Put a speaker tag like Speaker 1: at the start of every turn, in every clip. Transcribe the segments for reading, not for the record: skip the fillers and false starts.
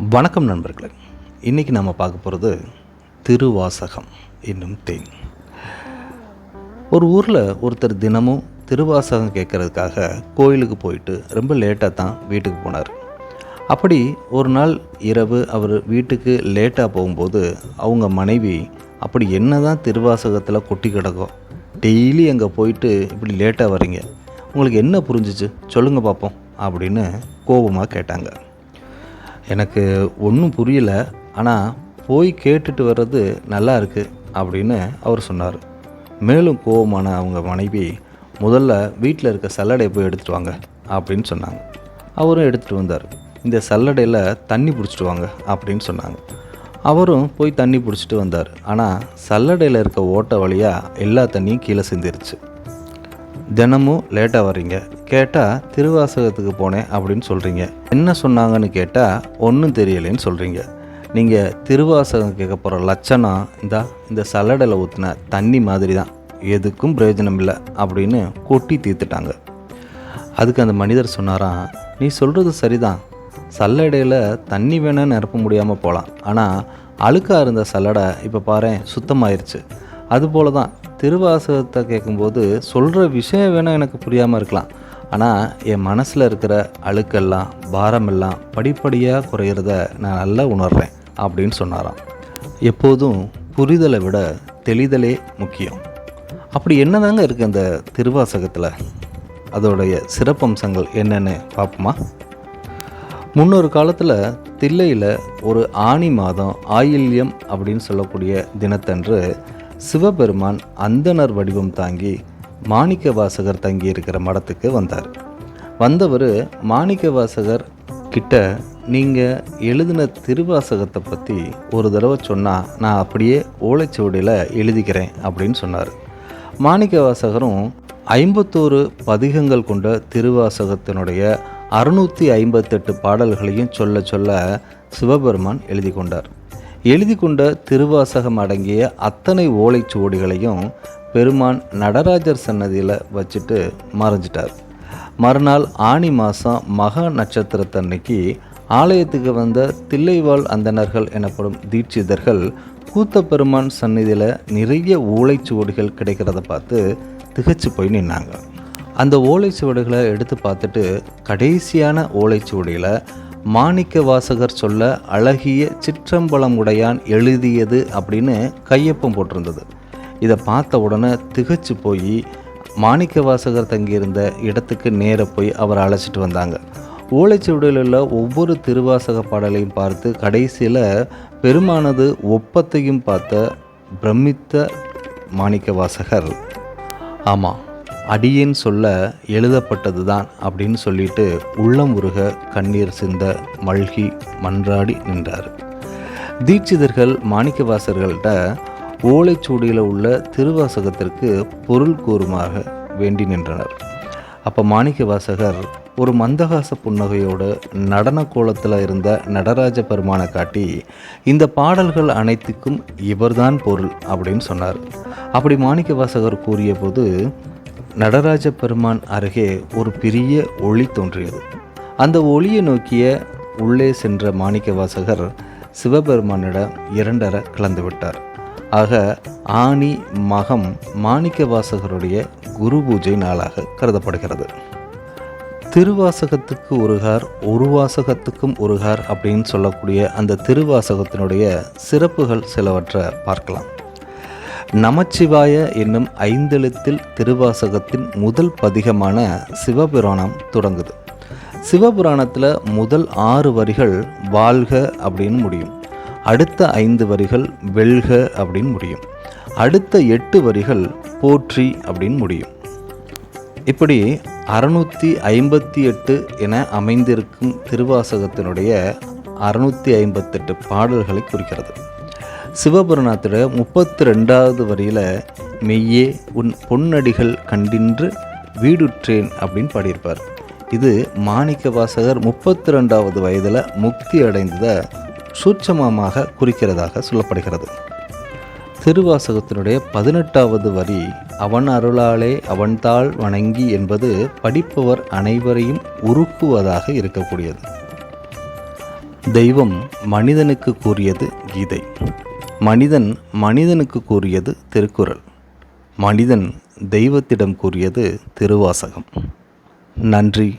Speaker 1: வணக்கம் நண்பர்களே. இன்றைக்கி நம்ம பார்க்க போகிறது திருவாசகம் என்னும் தேன். ஒரு ஊரில் ஒருத்தர் தினமும் திருவாசகம் கேட்குறதுக்காக கோயிலுக்கு போயிட்டு ரொம்ப லேட்டாக தான் வீட்டுக்கு போனார். அப்படி ஒரு நாள் இரவு அவர் வீட்டுக்கு லேட்டாக போகும்போது அவங்க மனைவி, அப்படி என்ன தான் திருவாசகத்தில் கொட்டி கிடக்கும், டெய்லி அங்கே போயிட்டு இப்படி லேட்டாக வரீங்க, உங்களுக்கு என்ன புரிஞ்சிச்சு சொல்லுங்கள் பார்ப்போம் அப்படின்னு கோபமாக கேட்டாங்க. எனக்கு ஒன்றும் புரியல, ஆனால் போய் கேட்டுட்டு வர்றது நல்லா இருக்குது அப்படின்னு அவர் சொன்னார். மேலும் கோபமான அவங்க மனைவி, முதல்ல வீட்டில் இருக்க சல்லடையை போய் எடுத்துகிட்டு வாங்க அப்படின்னு சொன்னாங்க. அவரும் எடுத்துகிட்டு வந்தார். இந்த சல்லடையில் தண்ணி பிடிச்சிட்டு வாங்க அப்படின்னு சொன்னாங்க. அவரும் போய் தண்ணி பிடிச்சிட்டு வந்தார். ஆனால் சல்லடையில் இருக்க ஓட்டை வழியாக எல்லா தண்ணியும் கீழே சிந்திருச்சு. தினமும் லேட்டாக வர்றீங்க, கேட்டால் திருவாசகத்துக்கு போனேன் அப்படின்னு சொல்கிறீங்க, என்ன சொன்னாங்கன்னு கேட்டால் ஒன்றும் தெரியலைன்னு சொல்கிறீங்க. நீங்கள் திருவாசகம் கேட்க போகிற லட்சணம் இந்த சல்லடையில் ஊற்றின தண்ணி மாதிரி தான், எதுக்கும் பிரயோஜனம் இல்லை அப்படின்னு கொட்டி தீர்த்துட்டாங்க. அதுக்கு அந்த மனிதர் சொன்னாராம், நீ சொல்கிறது சரிதான், சல்லடையில் தண்ணி வேணும்னு நிரப்ப முடியாமல் போகலாம், ஆனால் அழுக்காக இருந்த சல்லடை இப்போ பாரேன் சுத்தமாயிருச்சு. அதுபோல தான் திருவாசகத்தை கேட்கும்போது சொல்கிற விஷயம் வேணால் எனக்கு புரியாமல் இருக்கலாம், ஆனால் என் மனசில் இருக்கிற அழுக்கெல்லாம் பாரமெல்லாம் படிப்படியாக குறையிறத நான் நல்லா உணர்கிறேன் அப்படின்னு சொன்னாராம். எப்போதும் புரிதலை விட தெளிதலே முக்கியம். அப்படி என்னதாங்க இருக்குது அந்த திருவாசகத்தில், அதோடைய சிறப்பம்சங்கள் என்னென்னு பார்ப்போமா? முன்னொரு காலத்தில் தில்லையில் ஒரு ஆனி மாதம் ஆயில்யம் அப்படின்னு சொல்லக்கூடிய தினத்தன்று சிவபெருமான் அந்தணர் வடிவம் தாங்கி மாணிக்க வாசகர் தங்கி இருக்கிற மடத்துக்கு வந்தார். வந்தவர் மாணிக்க வாசகர் கிட்ட, நீங்கள் எழுதின திருவாசகத்தை பற்றி ஒரு தடவை சொன்னால் நான் அப்படியே ஓலைச்சுவடியில் எழுதிக்கிறேன் அப்படின்னு சொன்னார். மாணிக்க வாசகரும் 51 பதிகங்கள் கொண்ட திருவாசகத்தினுடைய 658 பாடல்களையும் சொல்ல சொல்ல சிவபெருமான் எழுதி கொண்டார். எழுதி கொண்ட திருவாசகம் அடங்கிய அத்தனை ஓலைச்சுவடிகளையும் பெருமான் நடராஜர் சன்னதியில் வச்சுட்டு மறைஞ்சிட்டார். மறுநாள் ஆனி மாதம் மக நட்சத்திரத்தன்னைக்கு ஆலயத்துக்கு வந்த தில்லைவாழ் அந்தணர்கள் எனப்படும் தீட்சிதர்கள் கூத்த பெருமான் சன்னதியில் நிறைய ஓலைச்சுவடிகள் கிடைக்கிறத பார்த்து திகைச்சு போய் நின்னாங்க. அந்த ஓலைச்சுவடிகளை எடுத்து பார்த்துட்டு கடைசியான ஓலைச்சுவடியில் மாணிக்க வாசகர் சொல்ல அழகிய சிற்றம்பலம் உடையான் எழுதியது அப்படின்னு கையொப்பம் போட்டிருந்தது. இதை பார்த்த உடனே திகைச்சு போய் மாணிக்க வாசகர் தங்கியிருந்த இடத்துக்கு நேர போய் அவரை அழைச்சிட்டு வந்தாங்க. ஓலைச்சுவடியில் உள்ள ஒவ்வொரு திருவாசக பாடலையும் பார்த்து கடைசியில் பெருமானது ஒப்பத்தையும் பார்த்த பிரமித்த மாணிக்க வாசகர், ஆமாம் அடியேன் சொல்ல எழுதப்பட்டது தான் அப்படின்னு சொல்லிட்டு உள்ளம் உருக கண்ணீர் சிந்த மல்கி மன்றாடி நின்றார். தீட்சிதர்கள் மாணிக்கவாசகர்கள்ட்ட ஓலைச்சுவடியில் உள்ள திருவாசகத்திற்கு பொருள் கூறுமாக வேண்டி நின்றனர். அப்போ மாணிக்கவாசகர் ஒரு மந்தகாச புன்னகையோடு நடன கோலத்தில் இருந்த நடராஜ பெருமானை காட்டி, இந்த பாடல்கள் அனைத்துக்கும் இவர்தான் பொருள் அப்படின்னு சொன்னார். அப்படி மாணிக்கவாசகர் கூறிய போது நடராஜ பெருமான் அருகே ஒரு பெரிய ஒளி தோன்றியது. அந்த ஒளியை நோக்கிய உள்ளே சென்ற மாணிக்க வாசகர் சிவபெருமானிடம் இரண்டர கலந்து விட்டார். ஆக ஆனி மகம் மாணிக்க வாசகருடைய குரு பூஜை நாளாக கருதப்படுகிறது. திருவாசகத்துக்கு ஒருகார் ஒரு வாசகத்துக்கும் ஒருகார் அப்படின்னு சொல்லக்கூடிய அந்த திருவாசகத்தினுடைய சிறப்புகள் சிலவற்றை பார்க்கலாம். நமச்சிவாய என்னும் 5 எழுத்தில் திருவாசகத்தின் முதல் பதிகமான சிவபுராணம் தொடங்குது. சிவபுராணத்தில் முதல் 6 வரிகள் வாழ்க அப்படின்னு முடியும். அடுத்த 5 வரிகள் வெல்க அப்படின்னு முடியும். அடுத்த 8 வரிகள் போற்றி அப்படின்னு முடியும். இப்படி 658 என அமைந்திருக்கும் திருவாசகத்தினுடைய 658 பாடல்களை குறிக்கிறது. சிவபுராணத்தோட 32வது வரியில் மெய்யே உன் பொன்னடிகள் கண்டின்று வீடுற்றேன் அப்படின்னு பாடியிருப்பார். இது மாணிக்க வாசகர் 32வது வயதில் முக்தி அடைந்ததை சூட்சமமாக குறிக்கிறதாக சொல்லப்படுகிறது. திருவாசகத்தினுடைய 18வது வரி அவன் அருளாலே அவன்தாள் வணங்கி என்பது படிப்பவர் அனைவரையும் உருக்குவதாக இருக்கக்கூடியது. தெய்வம் மனிதனுக்கு கூறியது கீதை, மனிதன் மனிதனுக்கு கூறியது திருக்குறள், மனிதன் தெய்வத்திடம் கூறியது திருவாசகம். நன்றி,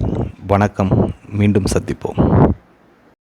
Speaker 1: வணக்கம். மீண்டும் சந்திப்போம்.